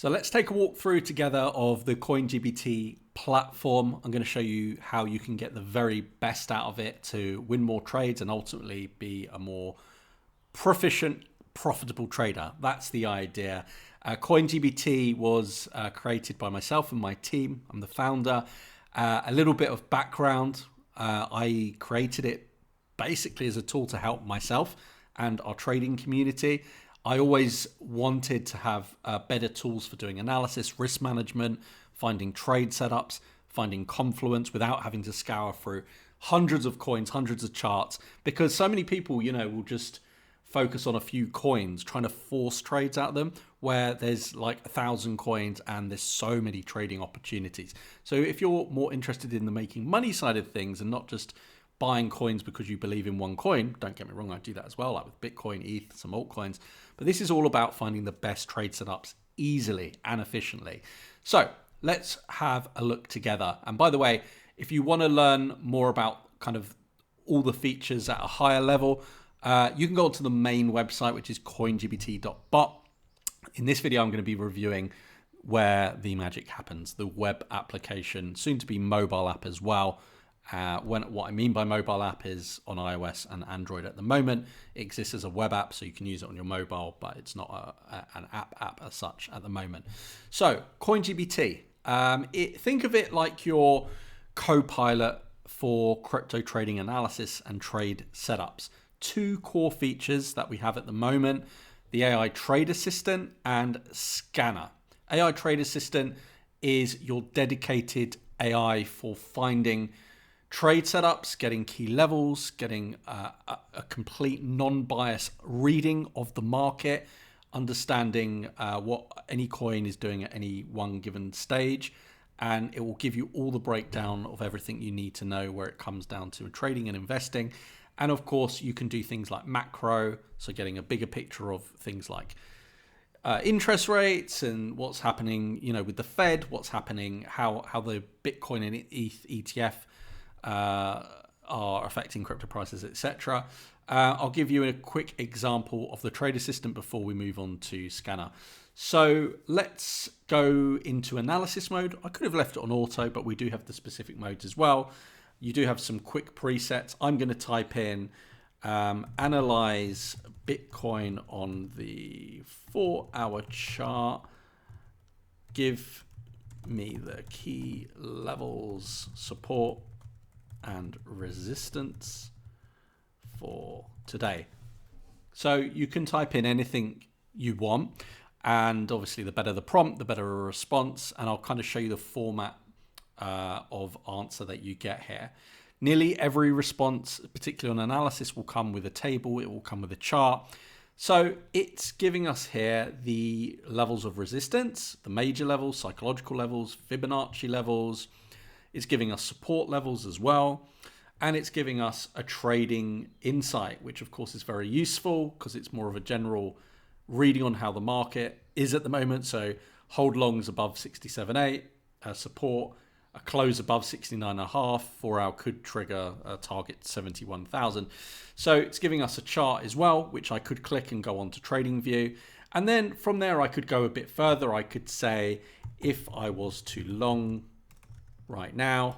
So let's take a walk through together of the CoinGPT platform. I'm going to show you how you can get the very best out of it to win more trades and ultimately be a more proficient, profitable trader. That's the idea. CoinGPT was created by myself and my team. I'm the founder. A little bit of background. I created it basically as a tool to help myself and our trading community. I always wanted to have better tools for doing analysis, risk management, finding trade setups, finding confluence without having to scour through hundreds of coins, hundreds of charts, because so many people, will just focus on a few coins, trying to force trades out of them where there's like 1,000 coins and there's so many trading opportunities. So if you're more interested in the making money side of things and not just buying coins because you believe in one coin, don't get me wrong, I do that as well, like with Bitcoin, ETH, some altcoins. But this is all about finding the best trade setups easily and efficiently. So let's have a look together. And by the way, if you want to learn more about kind of all the features at a higher level, you can go to the main website, which is coingpt.bot. In this video, I'm going to be reviewing where the magic happens, the web application, soon to be mobile app as well. What I mean by mobile app is on iOS and Android at the moment. It exists as a web app, so you can use it on your mobile, but it's not an app as such at the moment. So CoinGPT, think of it like your co-pilot for crypto trading analysis and trade setups. Two core features that we have at the moment: the AI Trade Assistant and Scanner. AI Trade Assistant is your dedicated AI for finding trade setups, getting key levels, getting a complete non-biased reading of the market, understanding what any coin is doing at any one given stage, and it will give you all the breakdown of everything you need to know where it comes down to trading and investing. And of course, you can do things like macro, so getting a bigger picture of things like interest rates and what's happening, with the Fed, what's happening, how the Bitcoin and ETH ETF are affecting crypto prices, etc. I'll give you a quick example of the Trade Assistant before we move on to Scanner. So let's go into analysis mode. I could have left it on auto, but we do have the specific modes as well. You do have some quick presets. I'm going to type in analyze Bitcoin on the 4-hour chart. Give me the key levels, support and resistance for today. So you can type in anything you want, and obviously the better the prompt, the better a response, and I'll kind of show you the format of answer that you get here. Nearly every response, particularly on analysis, will come with a table, it will come with a chart. So it's giving us here the levels of resistance, the major levels, psychological levels, Fibonacci levels. It's giving us support levels as well. And it's giving us a trading insight, which of course is very useful because it's more of a general reading on how the market is at the moment. So hold longs above 67.8, support, a close above 69.5, 4-hour could trigger a target 71,000. So it's giving us a chart as well, which I could click and go on to trading view. And then from there, I could go a bit further. I could say, if I was to long right now,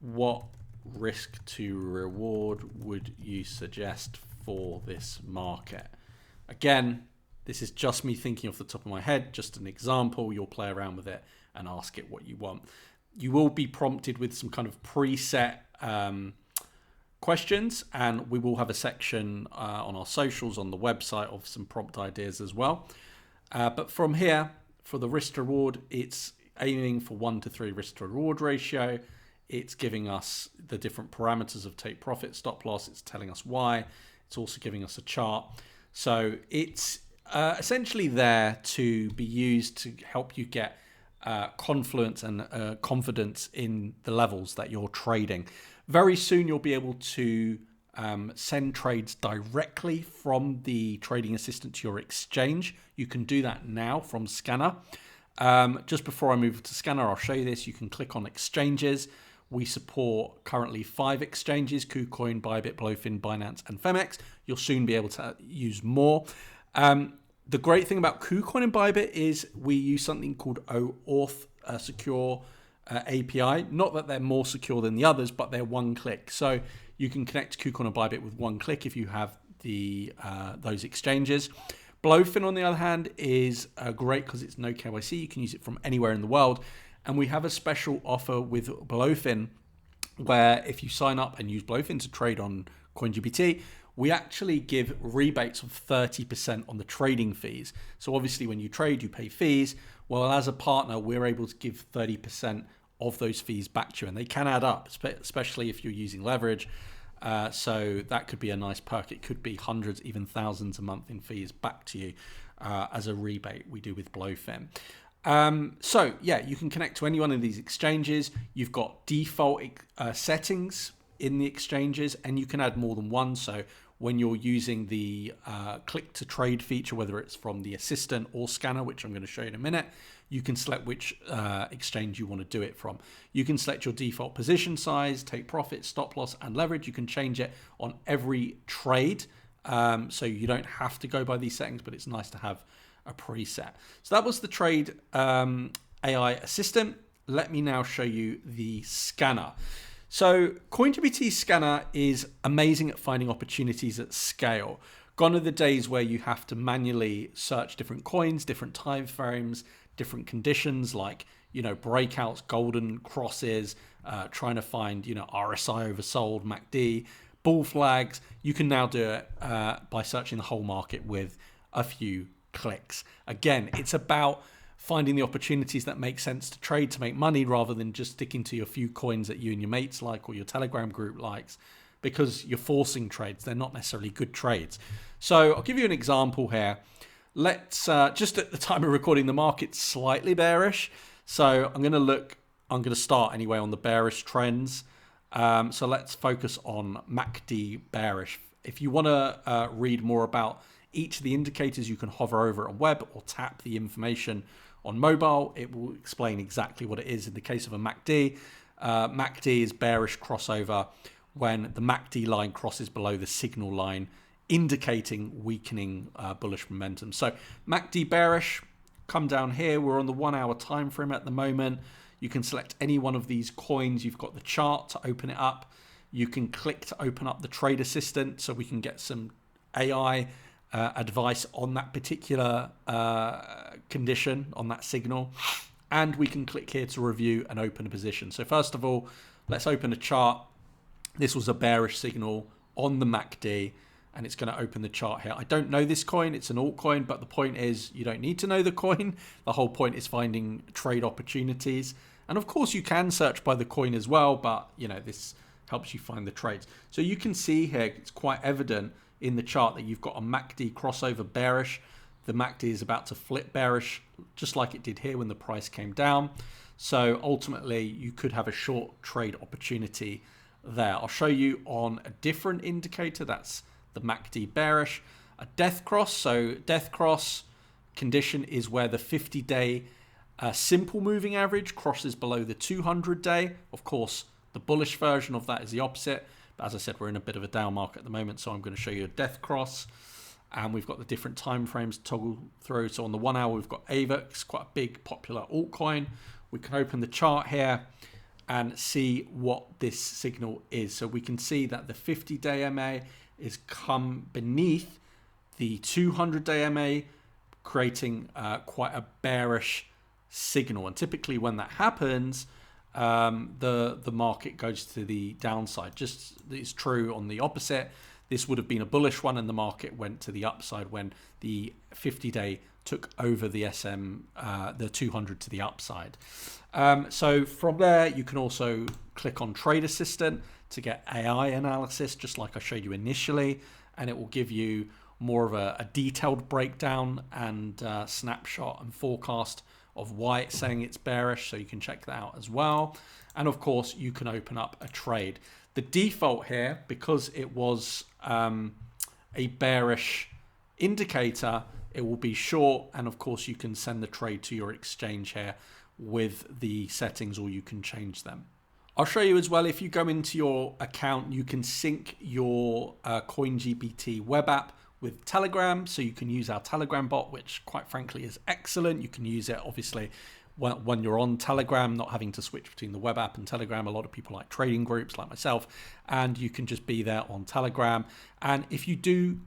what risk to reward would you suggest for this market? Again, this is just me thinking off the top of my head, just an example. You'll play around with it and ask it what you want. You will be prompted with some kind of preset questions, and we will have a section on our socials, on the website, of some prompt ideas as well. But from here, for the risk to reward, it's aiming for 1 to 3 risk to reward ratio. It's giving us the different parameters of take profit, stop loss. It's telling us why. It's also giving us a chart. So it's essentially there to be used to help you get confluence and confidence in the levels that you're trading. Very soon you'll be able to send trades directly from the trading assistant to your exchange. You can do that now from Scanner. Just before I move to Scanner, I'll show you this. You can click on exchanges. We support currently 5 exchanges: KuCoin, Bybit, Blowfin, Binance, and Femex. You'll soon be able to use more. The great thing about KuCoin and Bybit is we use something called OAuth secure API. Not that they're more secure than the others, but they're one click. So you can connect KuCoin and Bybit with one click if you have the those exchanges. Blowfin, on the other hand, is great because it's no KYC. You can use it from anywhere in the world. And we have a special offer with Blowfin where if you sign up and use Blowfin to trade on CoinGPT, we actually give rebates of 30% on the trading fees. So obviously when you trade, you pay fees. Well, as a partner, we're able to give 30% of those fees back to you. And they can add up, especially if you're using leverage. So that could be a nice perk. It could be hundreds, even thousands a month in fees back to you as a rebate we do with Blowfin. So yeah, you can connect to any one of these exchanges. You've got default settings in the exchanges, and you can add more than one. So when you're using the click to trade feature, whether it's from the assistant or scanner, which I'm going to show you in a minute, you can select which exchange you want to do it from. You can select your default position size, take profit, stop loss, and leverage. You can change it on every trade. So you don't have to go by these settings, but it's nice to have a preset. So that was the trade AI assistant. Let me now show you the scanner. So CoinGPT Scanner is amazing at finding opportunities at scale. Gone are the days where you have to manually search different coins, different time frames, different conditions like, breakouts, golden crosses, trying to find, RSI oversold, MACD, bull flags. You can now do it by searching the whole market with a few clicks. Again, it's about finding the opportunities that make sense to trade to make money rather than just sticking to your few coins that you and your mates like or your Telegram group likes, because you're forcing trades. They're not necessarily good trades. So I'll give you an example here. Let's just at the time of recording, the market's slightly bearish. So I'm going to start anyway on the bearish trends. So let's focus on MACD bearish. If you want to read more about each of the indicators, you can hover over it on web or tap the information on mobile. It will explain exactly what it is. In the case of a MACD, MACD is bearish crossover when the MACD line crosses below the signal line, indicating weakening bullish momentum. So MACD bearish, come down here. We're on the 1 hour time frame at the moment. You can select any one of these coins. You've got the chart to open it up. You can click to open up the trade assistant so we can get some AI advice on that particular condition, on that signal. And we can click here to review and open a position. So first of all, let's open a chart. This was a bearish signal on the MACD, and it's going to open the chart here. I don't know this coin. It's an altcoin, but the point is you don't need to know the coin. The whole point is finding trade opportunities. And of course, you can search by the coin as well, but this helps you find the trades. So you can see here, it's quite evident in the chart that you've got a MACD crossover bearish. The MACD is about to flip bearish, just like it did here when the price came down. So ultimately, you could have a short trade opportunity there. I'll show you on a different indicator. That's the MACD bearish, a death cross. So death cross condition is where the 50-day simple moving average crosses below the 200-day. Of course, the bullish version of that is the opposite. But as I said, we're in a bit of a down market at the moment, so I'm going to show you a death cross. And we've got the different time frames to toggle through. So on the 1 hour, we've got AVAX, quite a big popular altcoin. We can open the chart here and see what this signal is. So we can see that the 50-day MA is come beneath the 200-day MA, creating quite a bearish signal. And typically when that happens, the market goes to the downside. Just it's true on the opposite. This would have been a bullish one, and the market went to the upside when the 50-day took over the the 200 to the upside. So from there, you can also click on Trade Assistant to get AI analysis, just like I showed you initially, and it will give you more of a detailed breakdown and snapshot and forecast of why it's saying it's bearish, so you can check that out as well. And of course, you can open up a trade. The default here, because it was a bearish indicator, it will be short, and of course you can send the trade to your exchange here with the settings, or you can change them. I'll show you as well, if you go into your account, you can sync your CoinGPT web app with Telegram, so you can use our Telegram bot, which quite frankly is excellent. You can use it obviously when you're on Telegram, not having to switch between the web app and Telegram. A lot of people like trading groups like myself, and you can just be there on Telegram. And if you do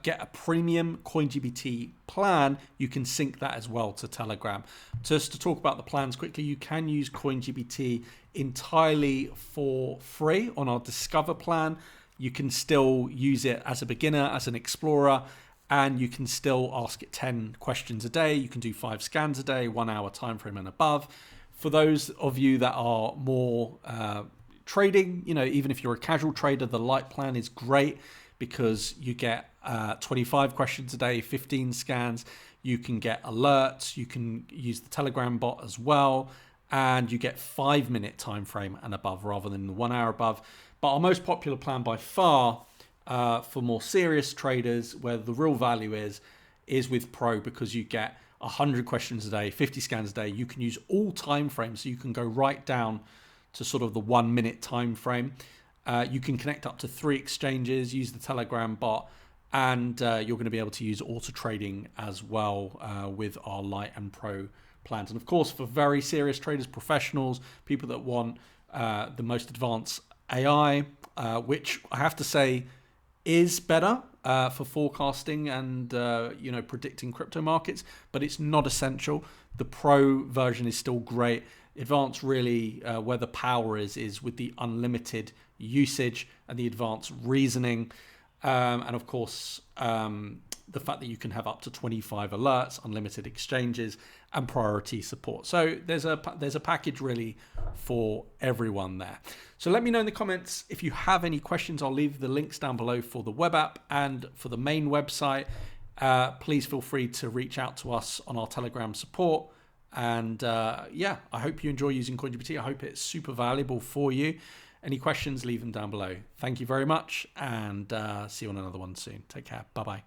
get a premium CoinGPT plan, you can sync that as well to Telegram. Just to talk about the plans quickly, you can use CoinGPT entirely for free on our Discover plan. You can still use it as a beginner, as an explorer, and you can still ask it 10 questions a day. You can do 5 scans a day, 1 hour time frame and above. For those of you that are more trading, even if you're a casual trader, the light plan is great because you get 25 questions a day, 15 scans. You can get alerts. You can use the Telegram bot as well, and you get 5-minute time frame and above rather than the 1 hour above. But our most popular plan by far, for more serious traders, where the real value is with Pro, because you get 100 questions a day, 50 scans a day. You can use all time frames, so you can go right down to sort of the 1 minute time frame. You can connect up to 3 exchanges, use the Telegram bot, and you're going to be able to use auto trading as well with our Lite and Pro plans. And of course, for very serious traders, professionals, people that want the most advanced AI, which I have to say is better for forecasting and predicting crypto markets, but it's not essential. The Pro version is still great. Advanced really, where the power is with the unlimited usage and the advanced reasoning, and of course the fact that you can have up to 25 alerts, unlimited exchanges, and priority support. So there's a package really for everyone there. So let me know in the comments if you have any questions. I'll leave the links down below for the web app and for the main website. Please feel free to reach out to us on our Telegram support. And I hope you enjoy using CoinGPT. I hope it's super valuable for you. Any questions, leave them down below. Thank you very much, and see you on another one soon. Take care. Bye-bye.